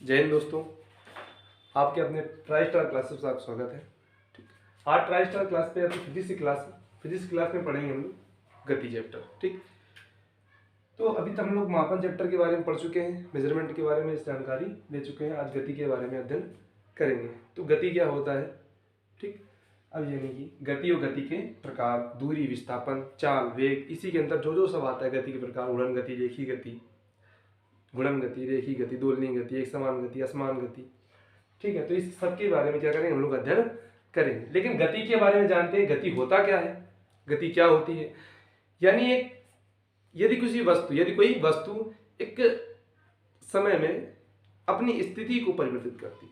जय हिंद दोस्तों, आपके अपने ट्राई स्टार क्लासेस में आपका स्वागत है। ठीक, आज ट्राई स्टार क्लास पे आपकी फिजिक्स की क्लास है। फिजिक्स क्लास में पढ़ेंगे हम लोग गति चैप्टर। ठीक, तो अभी तक हम लोग मापन चैप्टर के बारे में पढ़ चुके हैं, मेजरमेंट के बारे में जानकारी दे चुके हैं। आज गति के बारे में अध्ययन करेंगे। तो गति क्या होता है, ठीक, अब यानी कि गति और गति के प्रकार, दूरी, विस्थापन, चाल, वेग, इसी के अंदर जो जो सब आता है गति के प्रकार, उड़न गति, रेखी गति, गुणन गति, रेखी गति, दोलनीय गति, एक समान गति, असमान गति। ठीक है, तो इस सब के बारे में क्या करेंगे हम लोग, अध्ययन करेंगे। लेकिन गति के बारे में जानते हैं, गति होता क्या है, गति क्या होती है। यानी एक यदि कोई वस्तु एक समय में अपनी स्थिति को परिवर्तित करती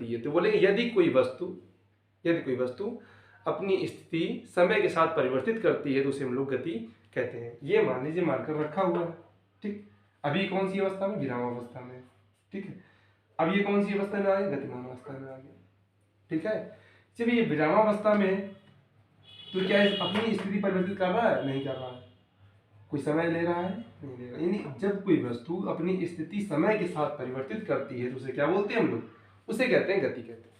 है, तो बोलेंगे यदि कोई वस्तु अपनी स्थिति समय के साथ परिवर्तित करती है तो उसे हम लोग गति कहते हैं। ये मान लीजिए मार्कर रखा हुआ है, ठीक, अभी कौन सी अवस्था में, विरामावस्था में, ठीक है। अब ये कौन सी अवस्था में आ गया, गतिमान अवस्था में आ गया, ठीक है। जब ये विरामावस्था में तो क्या अपनी स्थिति परिवर्तित कर रहा है, नहीं कर रहा है, कोई समय ले रहा है, नहीं ले रहा। यानी जब कोई वस्तु अपनी स्थिति समय के साथ परिवर्तित करती है तो उसे क्या बोलते हैं हम लोग, उसे कहते हैं गति कहते हैं।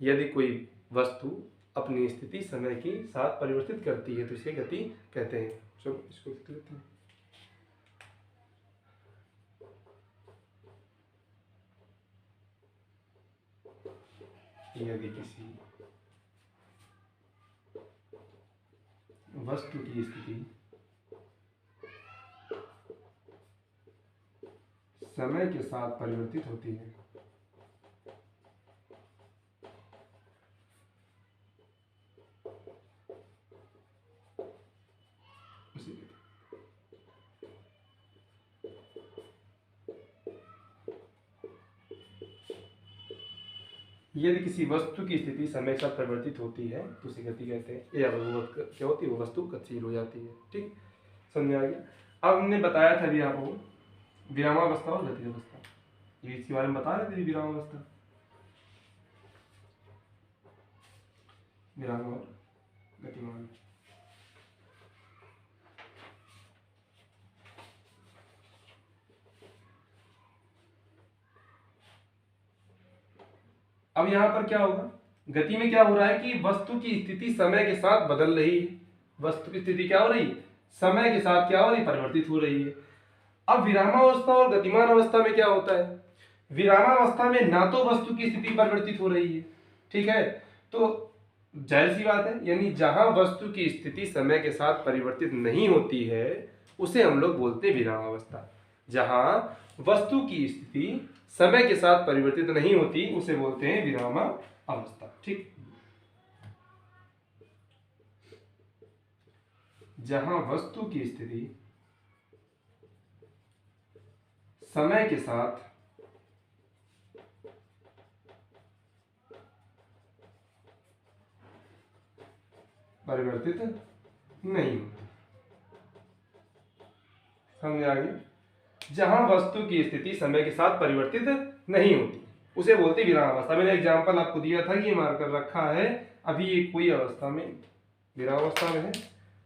यदि कोई वस्तु अपनी स्थिति समय के साथ परिवर्तित करती है तो उसे गति कहते हैं। चलो इसको लिख लेते हैं। यदि किसी वस्तु की स्थिति समय के साथ परिवर्तित होती है यदि किसी वस्तु की स्थिति समय के साथ परिवर्तित होती है तो उसे गति कहते हैं। या वो क्या होती है, वो वस्तु गतिशील हो जाती है। ठीक, समझ आ गया। अब हमने बताया था अभी आपको विरामावस्था और गति अवस्था, ये इसके बारे में बता रहे थे। विरामावस्था, विराम और गतिमान। अब यहां पर क्या होगा, गति में क्या हो रहा है कि वस्तु की स्थिति समय के साथ बदल रही है। वस्तु की स्थिति क्या हो रही है, समय के साथ क्या हो रही है, परिवर्तित हो रही है। अब विरामावस्था और गतिमान अवस्था में क्या होता है, विरामावस्था में ना तो वस्तु की स्थिति परिवर्तित हो रही है, ठीक है, तो जाहिर सी बात है, यानी जहां वस्तु की स्थिति समय के साथ परिवर्तित नहीं होती है उसे हम लोग बोलते हैं विरामावस्था। जहां वस्तु की स्थिति समय के साथ परिवर्तित नहीं होती उसे बोलते हैं विरामावस्था। ठीक, जहां वस्तु की स्थिति समय के साथ परिवर्तित नहीं होती, समझ आ गई। जहां वस्तु की स्थिति समय के साथ परिवर्तित नहीं होती उसे बोलते विरामावस्था। मैंने एग्जांपल आपको दिया था कि ये मार्कर रखा है, अभी ये कोई अवस्था में विरामावस्था में है,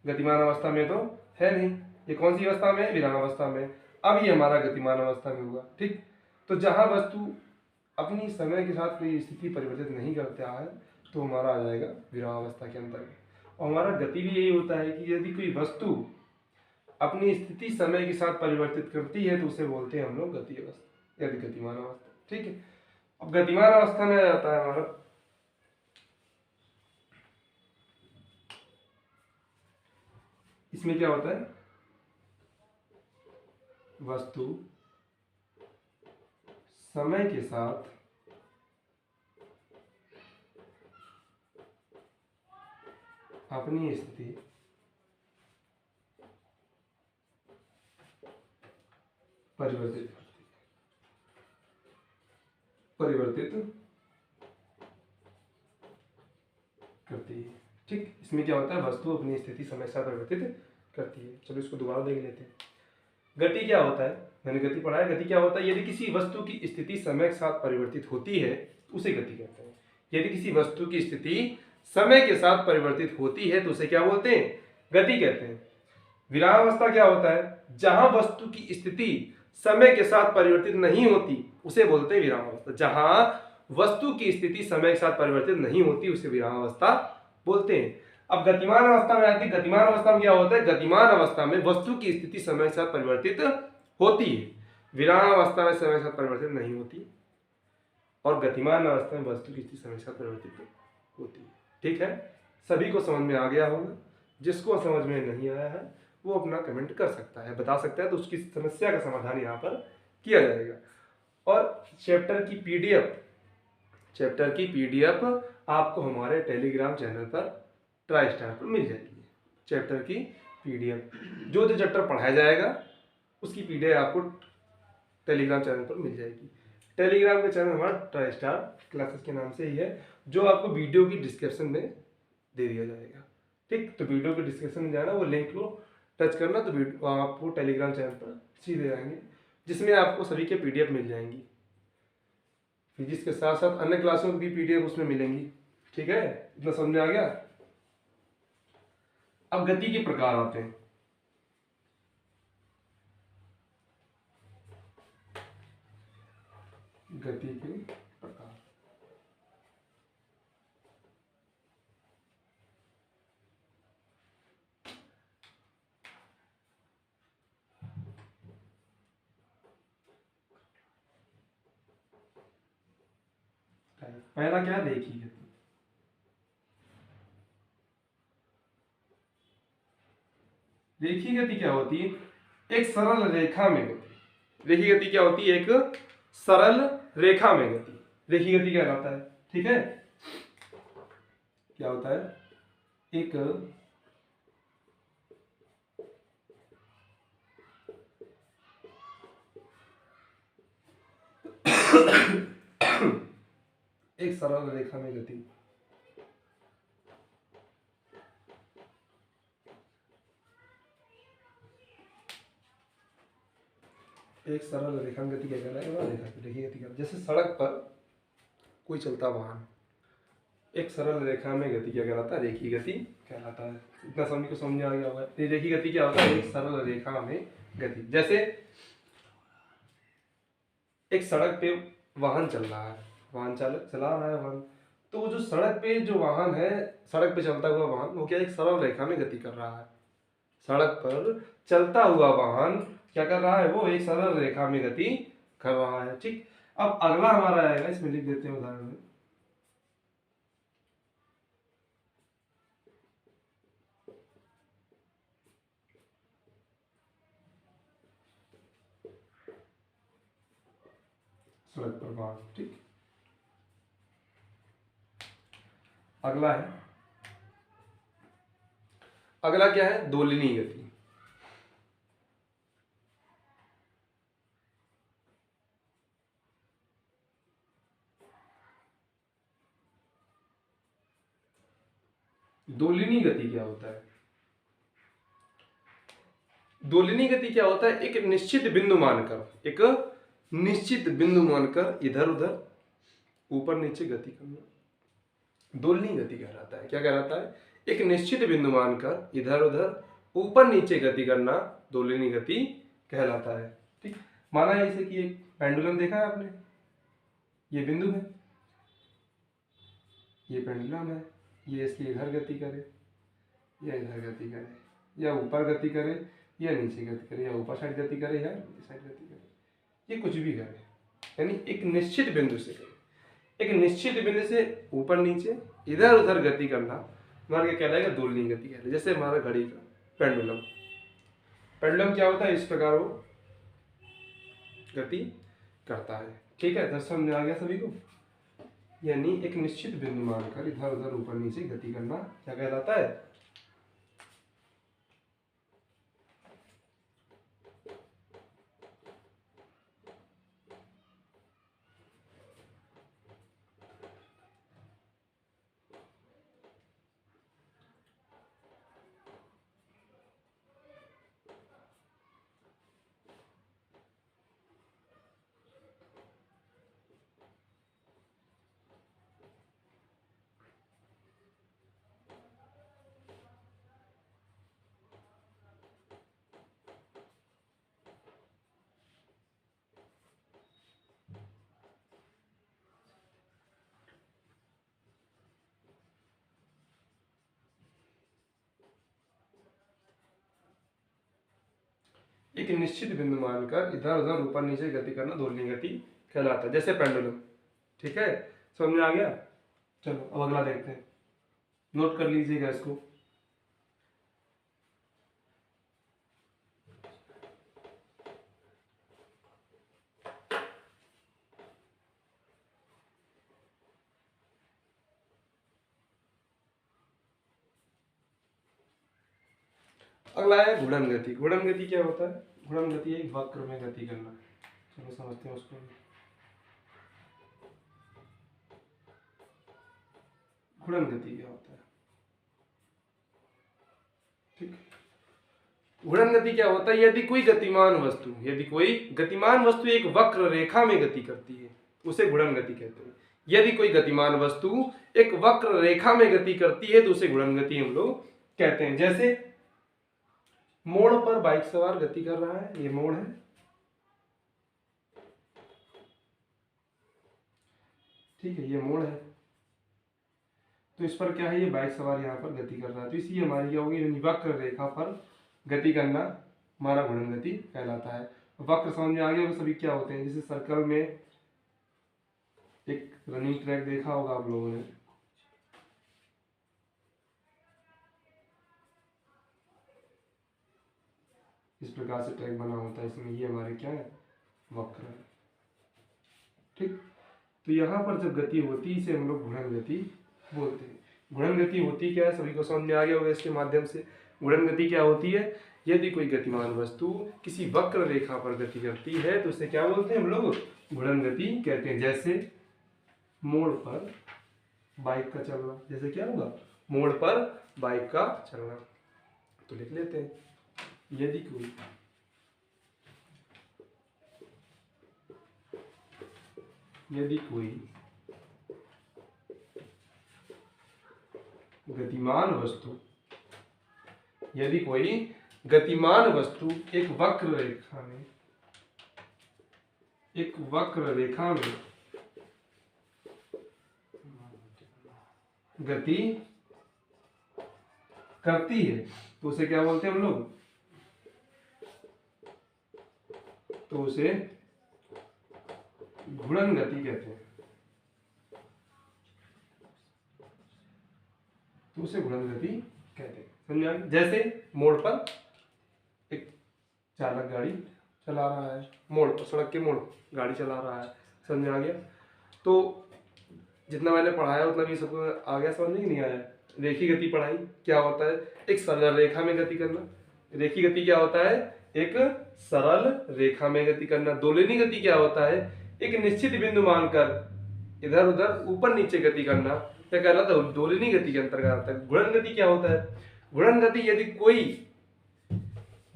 गतिमान अवस्था में तो है नहीं। ये कौन सी अवस्था में है, विरामावस्था में। अब ये हमारा गतिमान अवस्था में हुआ। ठीक, तो जहां वस्तु अपनी समय के साथ कोई स्थिति परिवर्तित नहीं करता है तो हमारा आ जाएगा विरामावस्था के अंतर्गत। और हमारा गति भी यही होता है कि यदि कोई वस्तु अपनी स्थिति समय के साथ परिवर्तित करती है तो उसे बोलते हैं हम लोग गति अवस्था, यदि गतिमान अवस्था। ठीक है, अब गतिमान अवस्था में आ जाता है हमारा, इसमें क्या होता है, वस्तु समय के साथ अपनी स्थिति परिवर्तित करती है। ठीक, इसमें क्या होता है, वस्तु अपनी स्थिति समय के साथ परिवर्तित करती है। चलो इसको दोबारा देख लेते हैं। गति क्या होता है, मैंने गति पढ़ा है। गति क्या होता है, यदि किसी वस्तु की स्थिति समय के साथ परिवर्तित होती है उसे गति कहते हैं। यदि किसी वस्तु की स्थिति समय के साथ परिवर्तित होती है तो उसे क्या बोलते हैं, गति कहते हैं। विरामावस्था क्या होता है, जहां वस्तु की स्थिति समय के साथ परिवर्तित नहीं होती उसे बोलते हैं विरामावस्था। जहां वस्तु की स्थिति समय के साथ परिवर्तित नहीं होती उसे विरामावस्था बोलते हैं। अब गतिमान अवस्था में आती है। गतिमान अवस्था में क्या होता है? गतिमान अवस्था में वस्तु की स्थिति समय के साथ परिवर्तित होती है, विराम अवस्था में समय के साथ परिवर्तित नहीं होती, और गतिमान अवस्था में वस्तु की स्थिति समय के साथ परिवर्तित होती है। ठीक है, सभी को समझ में आ गया होगा। जिसको समझ में नहीं आया है वो अपना कमेंट कर सकता है, बता सकता है, तो उसकी समस्या का समाधान यहाँ पर किया जाएगा। और चैप्टर की पीडीएफ आपको हमारे टेलीग्राम चैनल पर ट्राई स्टार पर मिल जाएगी। चैप्टर की पीडीएफ जो चैप्टर पढ़ाया जाएगा उसकी पीडीएफ आपको टेलीग्राम चैनल पर मिल जाएगी। टेलीग्राम का चैनल हमारा ट्राई स्टार क्लासेस के नाम से ही है, जो आपको वीडियो की डिस्क्रिप्शन में दे दिया जाएगा। ठीक, तो वीडियो के डिस्क्रिप्शन में जाना, वो लिंक को टच करना तो आपको टेलीग्राम चैनल पर सीधे आएंगे, जिसमें आपको सभी के पीडीएफ मिल जाएंगी। फिजिक्स के साथ साथ अन्य क्लासों की पीडीएफ उसमें मिलेंगी। ठीक है, इतना समझ में आ गया। अब गति के प्रकार आते हैं। गति के प्रकार, पहला क्या? रेखीय गति। रेखीय गति क्या होती है? एक सरल रेखा में गति। रेखीय गति क्या होती है? एक सरल रेखा में गति रेखीय गति कहलाता है। ठीक है, क्या होता है? एक एक सरल रेखा में गति। एक सरल रेखा में गति क्या कहलाएगा? रेखीय गति। जैसे सड़क पर कोई चलता वाहन, एक सरल रेखा में गति क्या कहलाता है? रेखीय गति कहलाता है। इतना सभी को समझ आ गया होगा। रेखीय गति क्या होता है? एक सरल रेखा में गति। जैसे एक सड़क पे वाहन चल रहा है, वाहन चालक चला रहा है वाहन, तो वो जो सड़क पे जो वाहन है, सड़क पे चलता हुआ वाहन, वो क्या एक सरल रेखा में गति कर रहा है। सड़क पर चलता हुआ वाहन क्या कर रहा है? वो एक सरल रेखा में गति कर रहा है। ठीक, अब अगला हमारा आएगा, इसमें लिख देते हैं उदाहरण में। सड़क पर वाहन। ठीक, अगला है, अगला क्या है? दोलिनी गति। दोलिनी गति क्या होता है? दोलिनी गति क्या होता है? एक निश्चित बिंदु मानकर, एक निश्चित बिंदु मानकर इधर उधर ऊपर नीचे गति करना दोलिनी गति कहलाता है। क्या कहलाता है? एक निश्चित बिंदु मानकर इधर उधर ऊपर नीचे गति करना दोलिनी गति कहलाता है। ठीक, माना जैसे कि एक पेंडुलम देखा है आपने, ये बिंदु है, ये पेंडुलम है, ये इसकी इधर गति करे या इधर गति करे, या ऊपर गति करे या नीचे गति करे, या ऊपर साइड गति करे या नीचे साइड गति करे, ये कुछ भी करे, यानी एक निश्चित बिंदु से करे। एक निश्चित बिंदु से ऊपर नीचे इधर उधर गति करना हमारा क्या कहलाएगा? दोलिनी गति कहलाएगा। जैसे हमारा घड़ी का पेंडुलम, पेंडुलम क्या होता है? इस प्रकार वो गति करता है। ठीक है, दर्शन में आ गया सभी को। यानी एक निश्चित बिंदु मानकर इधर उधर ऊपर नीचे गति करना क्या कहलाता है? एक निश्चित बिंदु मानकर इधर उधर ऊपर नीचे गति करना दोलनी गति कहलाता है, जैसे पेंडुलम। ठीक है, समझ में आ गया। चलो अब अगला देखते हैं, नोट कर लीजिएगा इसको। अगला है घूर्णन गति। घूर्णन गति क्या होता है? घूर्णन गति एक वक्र में गति करना। चलो समझते हैं उसको। घूर्णन गति क्या होता है? ठीक, घूर्णन गति क्या होता है? यदि कोई गतिमान वस्तु एक वक्र रेखा में गति करती है, उसे घूर्णन गति कहते हैं। यदि कोई गतिमान वस्तु एक वक्र रेखा में गति करती है तो उसे घूर्णन गति हम लोग कहते हैं। जैसे मोड़ पर बाइक सवार गति कर रहा है, ये मोड़ है, ठीक है, ये मोड़ है, तो इस पर क्या है, ये बाइक सवार यहाँ पर गति कर रहा है, तो इसलिए हमारी क्या होगी, वक्र रेखा पर गति करना हमारा घूर्णन गति कहलाता है। वक्र समझ में आ गया? सभी क्या होते हैं, जैसे सर्कल में एक रनिंग ट्रैक देखा होगा आप लोगों ने, इस प्रकार से ट्रैक बना होता है, इसमें ये हमारे क्या है, वक्र है। ठीक, तो यहाँ पर जब गति होती है इसे हम लोग घूर्णन गति बोलते हैं। घूर्णन गति होती क्या है, सभी को समझ में आ गया होगा इसके माध्यम से। घूर्णन गति क्या होती है? यदि कोई गतिमान वस्तु किसी वक्र रेखा पर गति करती है तो उसे क्या बोलते हैं हम लोग? घूर्णन गति कहते हैं। जैसे मोड़ पर बाइक का चलना, जैसे क्या होगा, मोड़ पर बाइक का चलना, तो लिख लेते हैं, यदि कोई गतिमान वस्तु एक वक्र रेखा में गति करती है तो उसे क्या बोलते हैं हम लोग? तो उसे घूर्णन गति कहते हैं। तो उसे घूर्णन गति कहते हैं, समझ आ गया? जैसे मोड़ पर एक चालक गाड़ी चला रहा है, मोड़ पर, सड़क के मोड़ गाड़ी चला रहा है, समझ आ गया? तो जितना मैंने पढ़ाया उतना भी सबको आ गया समझ में? नहीं आया? रेखी गति पढ़ाई क्या होता है? एक सरल रेखा में गति करना। रेखी गति क्या होता है? एक सरल रेखा में गति करना। दोलिनी गति क्या होता है? एक निश्चित बिंदु मानकर इधर उधर ऊपर नीचे गति करना, क्या कहलाता है? दोलिनी गति के अंतर्गत आता है। घूर्णन गति क्या होता है? घूर्णन गति यदि कोई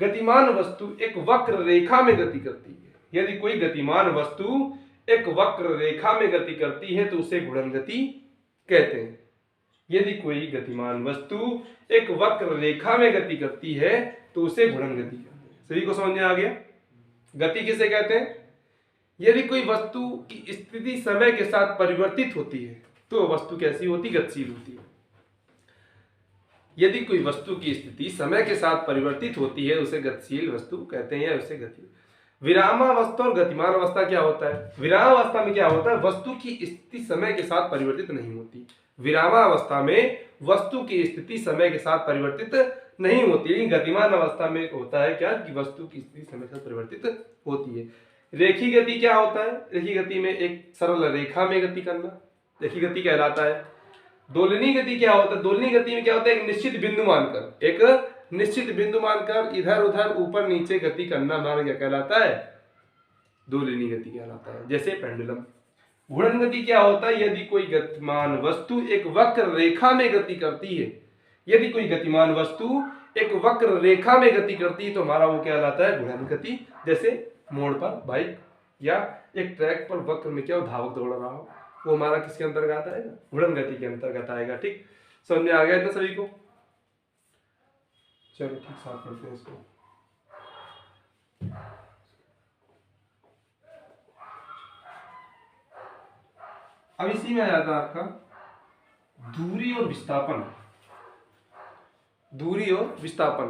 गतिमान वस्तु एक वक्र रेखा में गति करती है, यदि कोई गतिमान वस्तु एक वक्र रेखा में गति करती है तो उसे घूर्णन गति कहते हैं। यदि कोई गतिमान वस्तु एक वक्र रेखा में गति करती है तो उसे घूर्णन गति कहते हैं। सभी को समझ में आ गया? गति किसे कहते हैं? यदि कोई वस्तु की स्थिति समय के साथ परिवर्तित होती है तो वस्तु कैसी होती? गतिशील होती है। यदि कोई वस्तु की स्थिति समय के साथ परिवर्तित होती है उसे गतिशील वस्तु कहते हैं, या उसे गति। विरामावस्था और गतिमान अवस्था क्या होता है? विरामावस्था में क्या होता है? वस्तु की स्थिति समय के साथ परिवर्तित नहीं होती। विरामावस्था में वस्तु की स्थिति समय के साथ परिवर्तित नहीं होती है। गतिमान अवस्था में होता है क्या, कि वस्तु की स्थिति समय के साथ परिवर्तित होती है। रेखी गति क्या होता है? रेखी गति में एक सरल रेखा में गति करना रेखी गति कहलाता है। दोलिनी गति क्या होता है? दोलिनी गति में क्या होता है? एक निश्चित बिंदु मानकर इधर उधर ऊपर नीचे गति करना हमारा क्या कहलाता है? दोलिनी गति कहलाता है। जैसे पेंडुलम। घूर्णन गति क्या होता है? यदि कोई गतिमान वस्तु एक वक्र रेखा में गति करती है, यदि कोई गतिमान वस्तु एक वक्र रेखा में गति करती है तो हमारा वो क्या कहलाता है? घूर्णन गति। जैसे मोड़ पर बाइक या एक ट्रैक पर वक्र में क्या धावक दौड़ रहा हो, वो हमारा किसके अंतर्गत आएगा? घूर्णन गति के अंतर्गत आएगा। ठीक, समझ में आ गया इतना सभी को? चलो ठीक, साफ करते हैं इसको। अब इसी में आ जाता है आपका दूरी और विस्थापन। दूरी और विस्थापन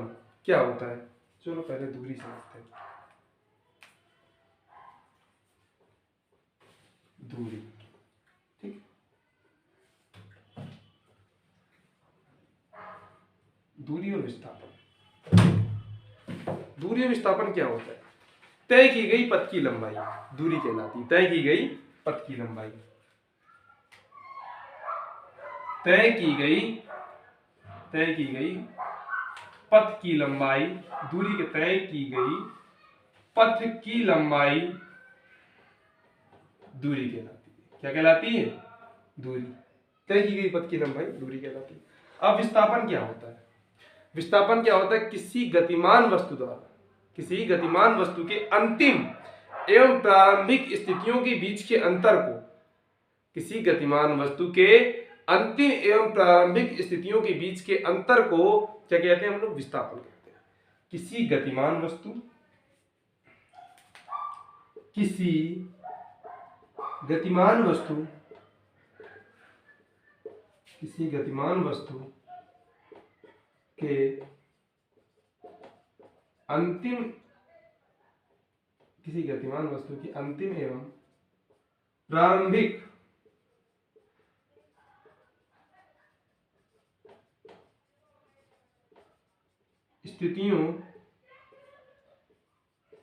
क्या होता है? चलो पहले दूरी समझते हैं। दूरी। ठीक, दूरी और विस्थापन। दूरी और विस्थापन क्या होता है? तय की गई पथ की लंबाई दूरी कहलाती है। तय की गई पथ की लंबाई, तय की गई पथ की लंबाई, दूरी के तय की गई पथ की लंबाई दूरी कहलाती है। क्या कहलाती है? दूरी। तय की गई पथ की लंबाई दूरी कहलाती है। अब विस्थापन क्या होता है? विस्थापन क्या होता है? किसी गतिमान वस्तु द्वारा, किसी गतिमान वस्तु के अंतिम एवं प्रारंभिक स्थितियों के बीच के अंतर को, किसी गतिमान वस्तु के अंतिम एवं प्रारंभिक स्थितियों के बीच के अंतर को क्या कहते हैं? हम लोग विस्थापन कहते हैं। किसी गतिमान वस्तु, किसी गतिमान वस्तु, किसी गतिमान वस्तु के अंतिम, किसी गतिमान वस्तु की अंतिम एवं प्रारंभिक स्थितियों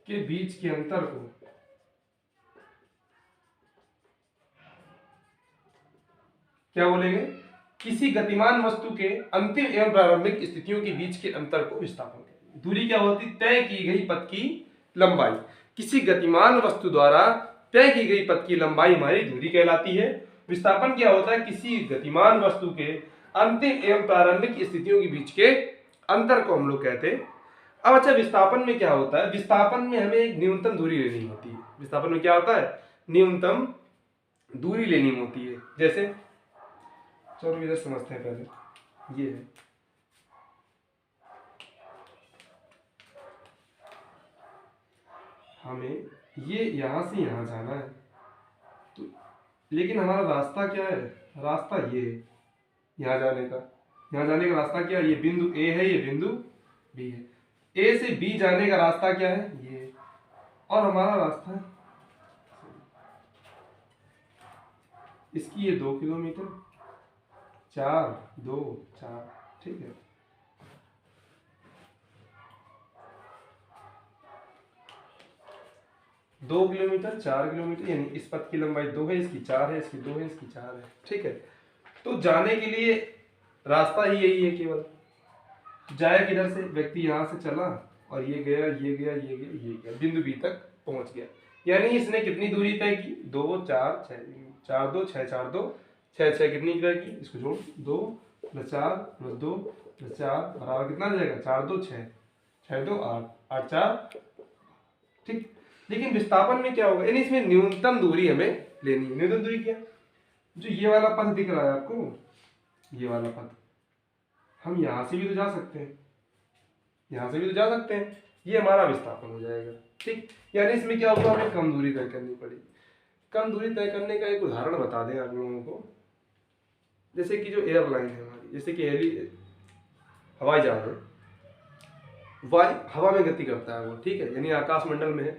के बीच के अंतर को क्या बोलेंगे? किसी गतिमान वस्तु के अंतिम एवं प्रारंभिक स्थितियों के बीच के अंतर को विस्थापन कहते हैं। दूरी क्या होती? तय की गई पथ की लंबाई। किसी गतिमान वस्तु द्वारा तय की गई पथ की लंबाई हमारी दूरी कहलाती है। विस्थापन क्या होता है? किसी गतिमान वस्तु के अंतिम एवं प्रारंभिक स्थितियों के बीच के अंतर को हम लोग कहते हैं। अब अच्छा, विस्थापन में क्या होता है? विस्थापन में हमें एक न्यूनतम दूरी लेनी होती है। विस्थापन में क्या होता है? न्यूनतम दूरी लेनी होती है। जैसे चलो इधर समझते हैं पहले। ये है, हमें ये यहां से यहां जाना है, तो लेकिन हमारा रास्ता क्या है? रास्ता ये है यहां जाने का। यहां जाने का रास्ता क्या है? ये बिंदु ए है, ये बिंदु बी है। ए से बी जाने का रास्ता क्या है? ये। और हमारा रास्ता है इसकी ये 2 किलोमीटर, 4 2 4, ठीक है। दो किलोमीटर 4 किलोमीटर, यानी इस पथ की लंबाई 2 है, इसकी 4 है, इसकी 2 है, इसकी 4 है, ठीक है। तो जाने के लिए रास्ता ही यही है केवल। जाए किधर से? व्यक्ति यहाँ से चला और ये गया, ये गया, ये गया, ये गया, बिंदु बी तक पहुंच गया। यानी इसने कितनी दूरी तय की? 2 4 6, 4 2 6 4 2 6 6, कितनी तय की? इसको जोड़, 2 + 4 + 2 + 4 बराबर कितना आ जाएगा? 4 2 6, 6 2 8, 8 4, ठीक। लेकिन विस्थापन में क्या होगा? यानी इसमें न्यूनतम दूरी हमें लेनी है। न्यूनतम दूरी क्या? जो ये वाला पथ दिख रहा है आपको, ये वाला पथ, हम यहां से भी तो जा सकते हैं, यहां से भी तो जा सकते हैं। ये हमारा विस्थापन हो जाएगा, ठीक। यानी इसमें क्या होगा? हमें कम दूरी तय करनी पड़ेगी। कम दूरी तय करने का एक उदाहरण बता दें आप लोगों को। जैसे कि जो एयरलाइन है हमारी, जैसे कि हवाई जहाज है, वायु हवा में गति करता है वो, ठीक है, यानी आकाश मंडल में है,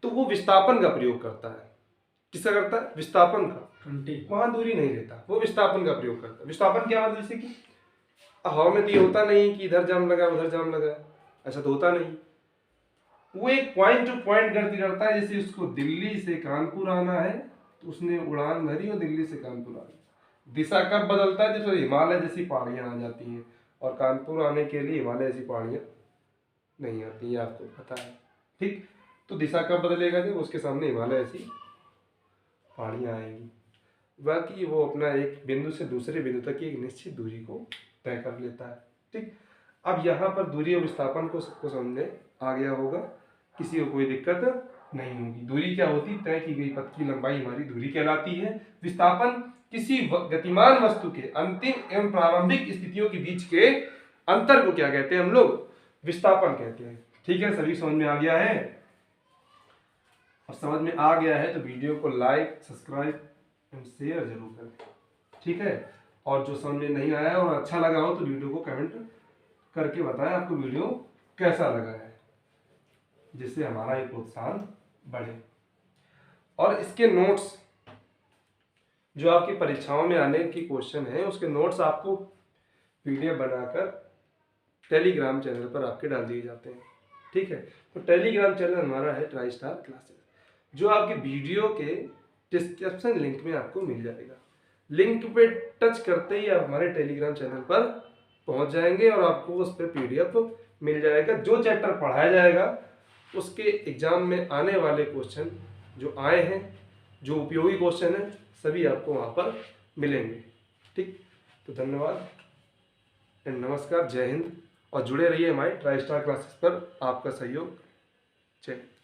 तो वो विस्थापन का प्रयोग करता है। किसका करता है? विस्थापन का। वहां दूरी नहीं लेता, वो विस्थापन का प्रयोग करता है। विस्थापन क्या मतलब? जैसे कि हवा में तो ये होता नहीं कि इधर जाम लगा उधर जाम लगा, ऐसा तो होता नहीं। वो एक पॉइंट टू पॉइंट गति करता है। जैसे उसको दिल्ली से कानपुर आना है तो उसने उड़ान भरी और दिल्ली से कानपुर आ गई। दिशा कब बदलता है? जब हिमालय जैसी पहाड़ियां आ जाती हैं, और कानपुर आने के लिए हिमालय जैसी पहाड़ियां नहीं आती, है आपको पता है, ठीक। तो दिशा कब बदलेगा? जब उसके सामने हिमालय ऐसी पहाड़ियां आएंगी। बाकी वो अपना एक बिंदु से दूसरे बिंदु तक की एक निश्चित दूरी को तय कर लेता है, ठीक। अब यहाँ पर दूरी और विस्थापन को सबको समझ आ गया होगा, किसी को कोई दिक्कत नहीं होगी। दूरी क्या होती? तय की गई पथ की लंबाई हमारी दूरी कहलाती है। विस्थापन किसी गतिमान वस्तु के अंतिम एवं प्रारंभिक स्थितियों के बीच के अंतर को क्या कहते हैं? हम लोग विस्थापन कहते हैं, ठीक है। सभी समझ में आ गया है? और समझ में आ गया है तो वीडियो को लाइक, सब्सक्राइब एंड शेयर जरूर करें, ठीक है। और जो समझ में नहीं आया और अच्छा लगा हो तो वीडियो को कमेंट करके बताएं आपको वीडियो कैसा लगा है, जिससे हमारा एक प्रोत्साहन बढ़े। और इसके नोट्स जो आपकी परीक्षाओं में आने की क्वेश्चन है उसके नोट्स आपको पीडीएफ बनाकर टेलीग्राम चैनल पर आपके डाल दिए जाते हैं। ठीक है, तो टेलीग्राम चैनल हमारा है ट्राई स्टार क्लासेस, जो आपके वीडियो के डिस्क्रिप्शन लिंक में आपको मिल जाएगा। लिंक पे टच करते ही आप हमारे टेलीग्राम चैनल पर पहुंच जाएंगे और आपको उस पर पीडीएफ मिल जाएगा। जो चैप्टर पढ़ाया जाएगा उसके एग्जाम में आने वाले क्वेश्चन जो आए हैं, जो उपयोगी क्वेश्चन हैं, सभी आपको वहाँ पर मिलेंगे। ठीक, तो धन्यवाद एंड नमस्कार, जय हिंद, और जुड़े रहिए हमारे ट्राई स्टार क्लासेस पर। आपका सहयोग चाहिए।